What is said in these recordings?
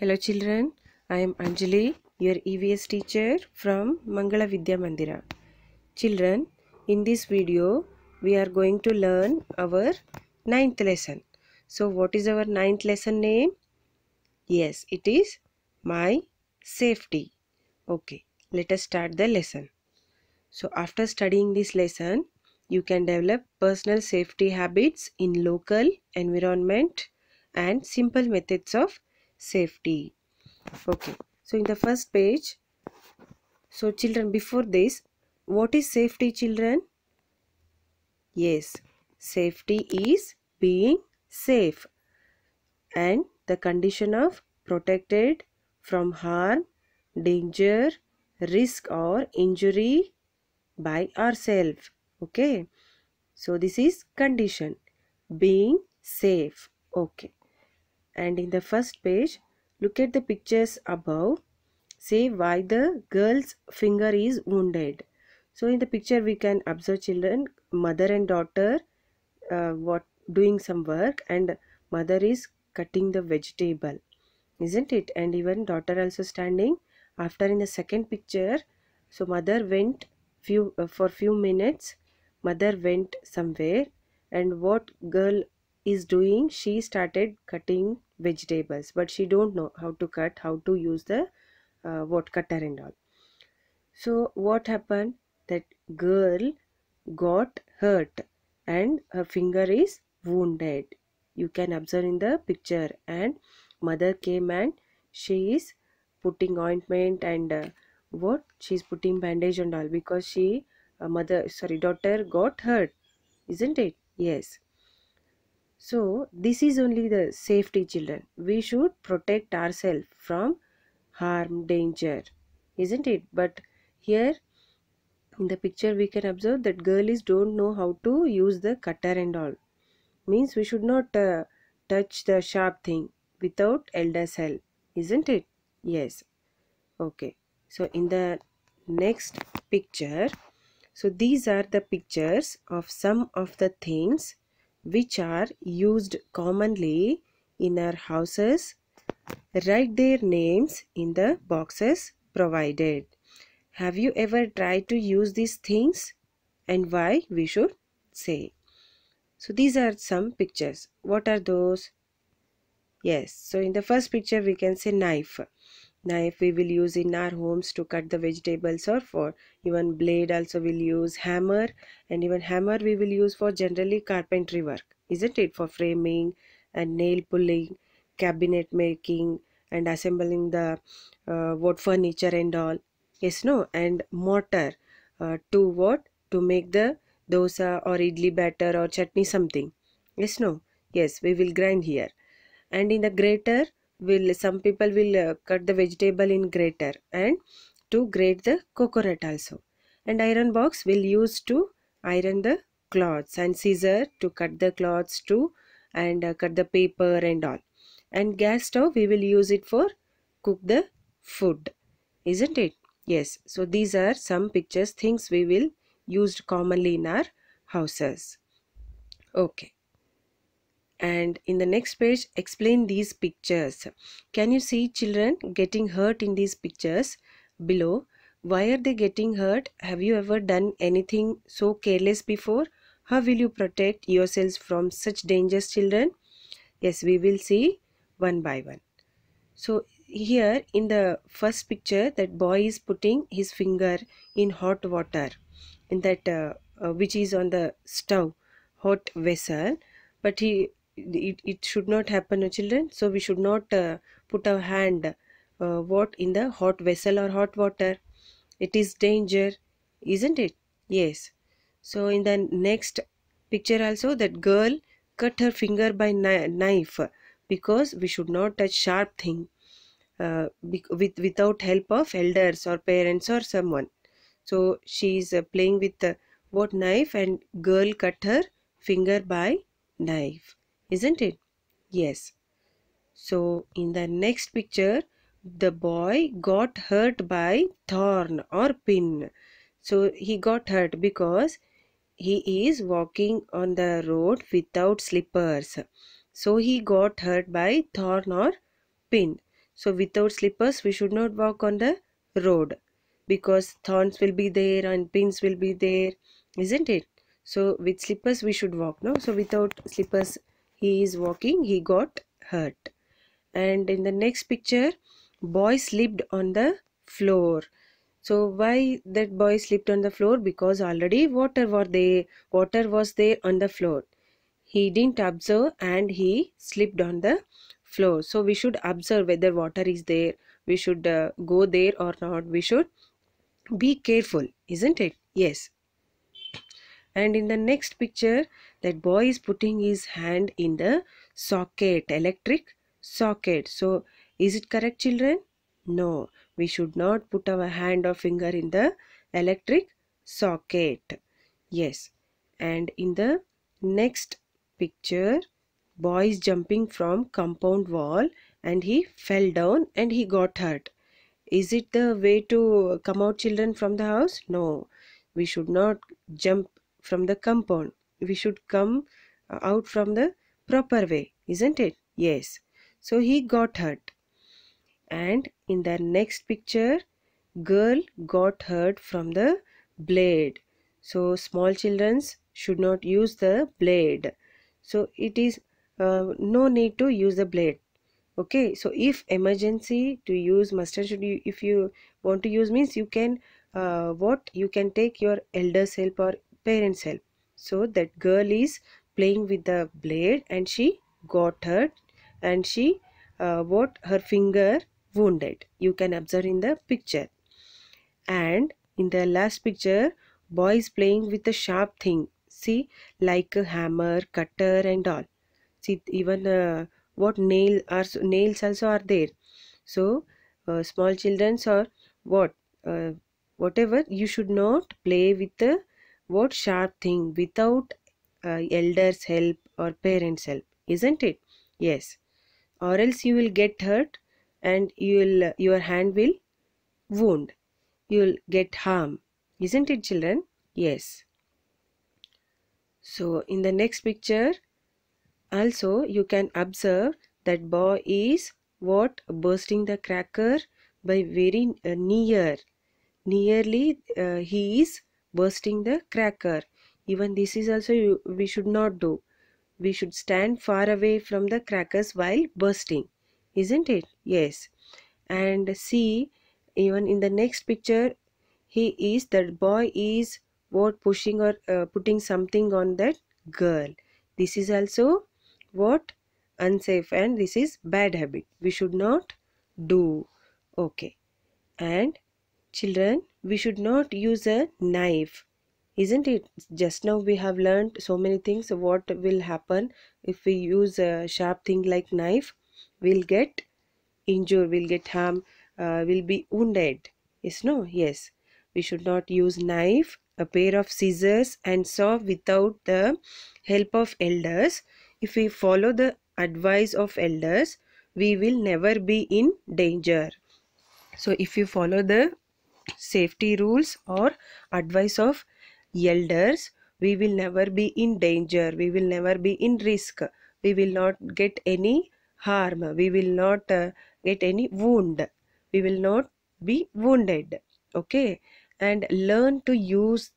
Hello children, I am Anjali, your EVS teacher from Mangala Vidya Mandira. Children, in this video, we are going to learn our ninth lesson. So what is our ninth lesson name? Yes, it is My Safety. Okay, let us start the lesson. So after studying this lesson, you can develop personal safety habits in local environment and simple methods of safety. Okay, so in the first page, so children, before this, what is safety, children? Yes, safety is being safe and the condition of protected from harm, danger, risk or injury by ourselves. Okay, so this is condition, being safe. Okay, and in the first page, look at the pictures above. Say why the girl's finger is wounded. So in the picture we can observe children, mother and daughter what doing some work, and mother is cutting the vegetable, isn't it? And even daughter also standing. After in the second picture, so mother went for few minutes, mother went somewhere, and what girl is doing, she started cutting vegetables, but she don't know how to cut, how to use the what cutter and all. So what happened, that girl got hurt and her finger is wounded, you can observe in the picture. And mother came and she is putting ointment and what she's putting bandage and all, because she daughter got hurt, isn't it? Yes. So this is only the safety, children. We should protect ourselves from harm, danger, isn't it? But here in the picture we can observe that girl is don't know how to use the cutter and all. Means we should not touch the sharp thing without elder's help, isn't it? Yes. Okay. So in the next picture, so these are the pictures of some of the things which are used commonly in our houses. Write their names in the boxes provided. Have you ever tried to use these things and why we should say? So these are some pictures. What are those? Yes, so in the first picture we can say knife. Knife we will use in our homes to cut the vegetables, or for even blade also we'll use. Hammer, and even hammer we will use for generally carpentry work, isn't it? For framing and nail pulling, cabinet making and assembling the wood furniture and all. Yes, no? And mortar to what? To make the dosa or idli batter or chutney something. Yes, no? Yes, we will grind here. And in the grater, some people will cut the vegetable in grater and to grate the coconut also. And iron box will use to iron the cloths, and scissor to cut the cloths too, and cut the paper and all. And gas stove we will use it for cook the food, isn't it? Yes. So these are some pictures, things we will use commonly in our houses. Okay. And in the next page, explain these pictures. Can you see children getting hurt in these pictures below? Why are they getting hurt? Have you ever done anything so careless before? How will you protect yourselves from such dangers, children? Yes, we will see one by one. So here in the first picture, that boy is putting his finger in hot water, in that which is on the stove, hot vessel. But it should not happen, children. So we should not put our hand what in the hot vessel or hot water. It is danger, isn't it? Yes. So in the next picture also, that girl cut her finger by knife, because we should not touch sharp thing without help of elders or parents or someone. So she is playing with the what knife, and girl cut her finger by knife, isn't it? Yes. So in the next picture, the boy got hurt by thorn or pin. So he got hurt because he is walking on the road without slippers. So he got hurt by thorn or pin. So without slippers we should not walk on the road, because thorns will be there and pins will be there, isn't it? So with slippers we should walk, no? So without slippers he is walking, he got hurt. And in the next picture, boy slipped on the floor. So why that boy slipped on the floor? Because already water was there on the floor. He didn't observe and he slipped on the floor. So we should observe whether water is there. We should go there or not. We should be careful, isn't it? Yes. And in the next picture, that boy is putting his hand in the socket, electric socket. So is it correct, children? No, we should not put our hand or finger in the electric socket. Yes. And in the next picture, boy is jumping from compound wall and he fell down and he got hurt. Is it the way to come out, children, from the house? No, we should not jump from the compound. We should come out from the proper way, isn't it? Yes. So he got hurt. And in the next picture, girl got hurt from the blade. So small children should not use the blade. So it is no need to use the blade. Okay, so if emergency to use mustard, if you want to use, means you can you can take your elders help or parents help. So that girl is playing with the blade and she got hurt, and she her finger wounded. You can observe in the picture. And in the last picture, boy is playing with a sharp thing, see, like a hammer, cutter and all. See, even what nails also are there. So small children or what whatever, you should not play with the what sharp thing without elders help or parents help, isn't it? Yes. Or else you will get hurt and your hand will wound, you'll get harm, isn't it, children? Yes. So in the next picture also you can observe that boy is what bursting the cracker by very nearly he is bursting the cracker. Even this is also we should not do. We should stand far away from the crackers while bursting, isn't it? Yes. And see, even in the next picture, that boy is what pushing or putting something on that girl. This is also what unsafe, and this is bad habit. We should not do. Okay. And children, we should not use a knife, isn't it? Just now we have learned so many things. What will happen if we use a sharp thing like knife? We'll get injured, will get harm, will be wounded. Yes, no? Yes. We should not use knife, a pair of scissors and saw without the help of elders. If we follow the advice of elders, we will never be in danger. So if you follow the safety rules or advice of elders, we will never be in danger, we will never be in risk, we will not get any harm, we will not get any wound, we will not be wounded. Okay. And learn to use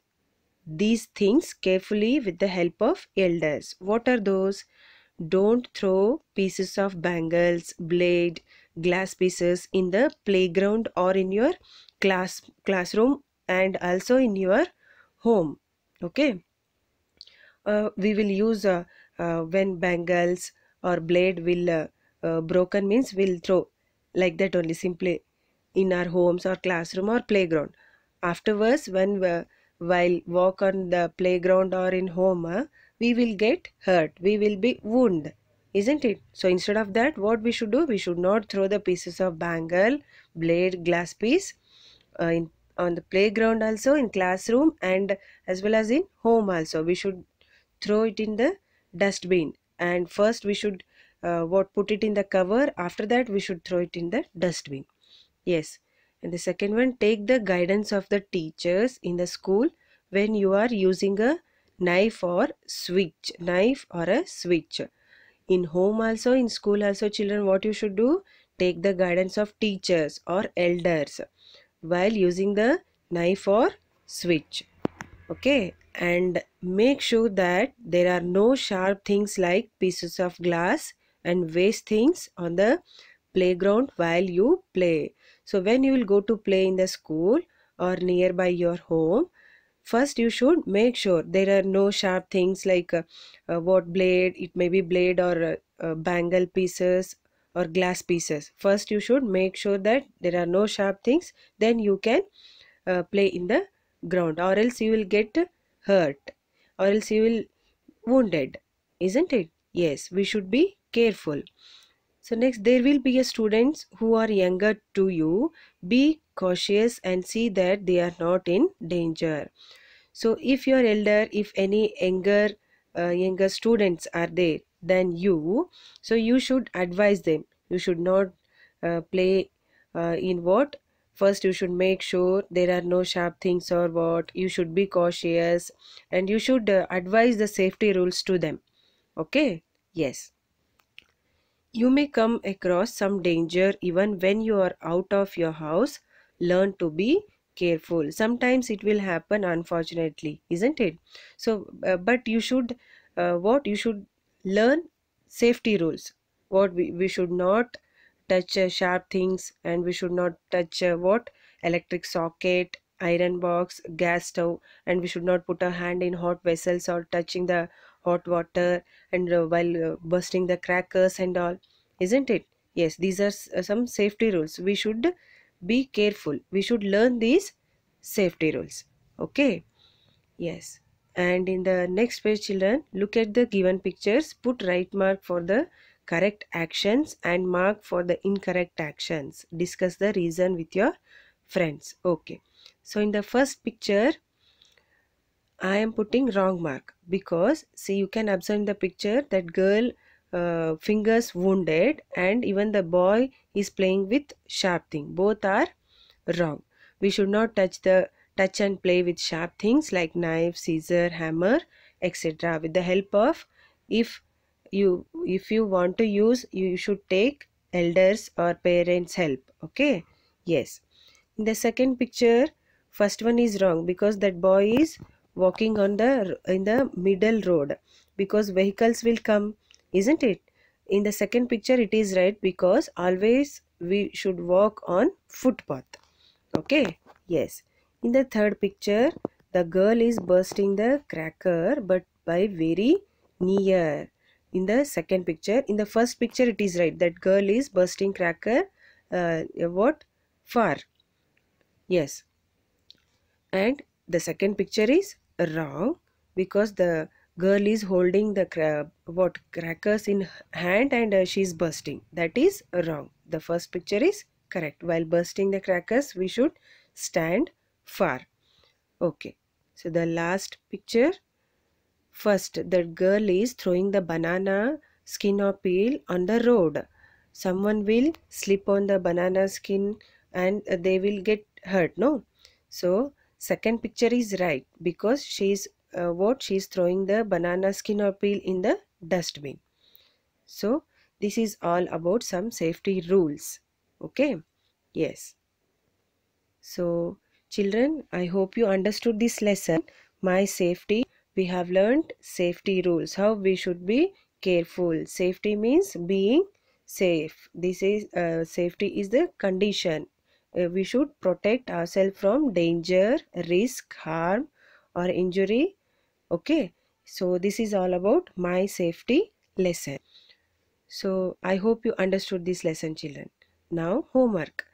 these things carefully with the help of elders. What are those? Don't throw pieces of bangles, blade, glass pieces in the playground or in your classroom and also in your home. Okay. We will use when bangles or blade will broken, means we'll throw like that only, simply in our homes or classroom or playground. Afterwards, when while walk on the playground or in home, we will get hurt, we will be wounded, isn't it? So instead of that, what we should do? We should not throw the pieces of bangle, blade, glass piece on the playground, also in classroom, and as well as in home also. We should throw it in the dustbin, and first we should put it in the cover. After that we should throw it in the dustbin. Yes. And the second one, take the guidance of the teachers in the school when you are using a knife or a switch. In home also, in school also, children, what you should do? take the guidance of teachers or elders while using the knife or switch. Okay, and make sure that there are no sharp things like pieces of glass and waste things on the playground while you play. So when you will go to play in the school or nearby your home, first you should make sure there are no sharp things like what blade, it may be blade or bangle pieces or glass pieces. First you should make sure that there are no sharp things, then you can play in the ground, or else you will get hurt, or else you will wounded, isn't it? Yes, we should be careful. So next, there will be a students who are younger to you. Be cautious and see that they are not in danger. So if you are elder, if any younger students are there than you, so you should advise them. You should not play in what? First, you should make sure there are no sharp things or what. You should be cautious and you should advise the safety rules to them. Okay? Yes. You may come across some danger even when you are out of your house. Learn to be careful. Sometimes it will happen, unfortunately, isn't it? So, but you should, what? You should learn safety rules. What we should not touch sharp things, and we should not touch what? Electric socket, iron box, gas stove, and we should not put our hand in hot vessels or touching the hot water, and while bursting the crackers and all, isn't it? Yes, these are some safety rules. We should be careful. We should learn these safety rules. Okay. Yes. And in the next page, children, look at the given pictures. Put right mark for the correct actions and mark for the incorrect actions. Discuss the reason with your friends. Okay. So in the first picture, I am putting wrong mark because see, you can observe in the picture that girl fingers wounded, and even the boy is playing with sharp thing. Both are wrong. We should not touch and play with sharp things like knife, scissor, hammer, etc. With the help of, if you want to use, you should take elders or parents help. Okay. Yes. In the second picture, first one is wrong because that boy is walking on the middle road because vehicles will come, isn't it? In the second picture it is right because always we should walk on footpath. Okay. Yes. In the third picture, the girl is bursting the cracker but by very near. In the second picture, in the first picture it is right that girl is bursting cracker what? Far. Yes. And the second picture is wrong because the girl is holding the crackers in hand, and she is bursting. That is wrong. The first picture is correct. While bursting the crackers, we should stand far. Okay. So the last picture, first the girl is throwing the banana skin or peel on the road. Someone will slip on the banana skin and they will get hurt, no? So second picture is right because she's she's throwing the banana skin or peel in the dustbin. So this is all about some safety rules. Okay. Yes. So children, I hope you understood this lesson. My safety, we have learned safety rules, how we should be careful. Safety means being safe. This is safety is the condition. We should protect ourselves from danger, risk, harm or injury. Okay. So this is all about my safety lesson. So I hope you understood this lesson, children. Now homework.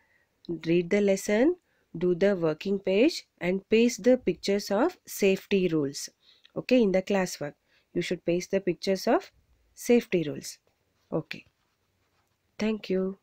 Read the lesson, do the working page and paste the pictures of safety rules. Okay, in the classwork, you should paste the pictures of safety rules. Okay. Thank you.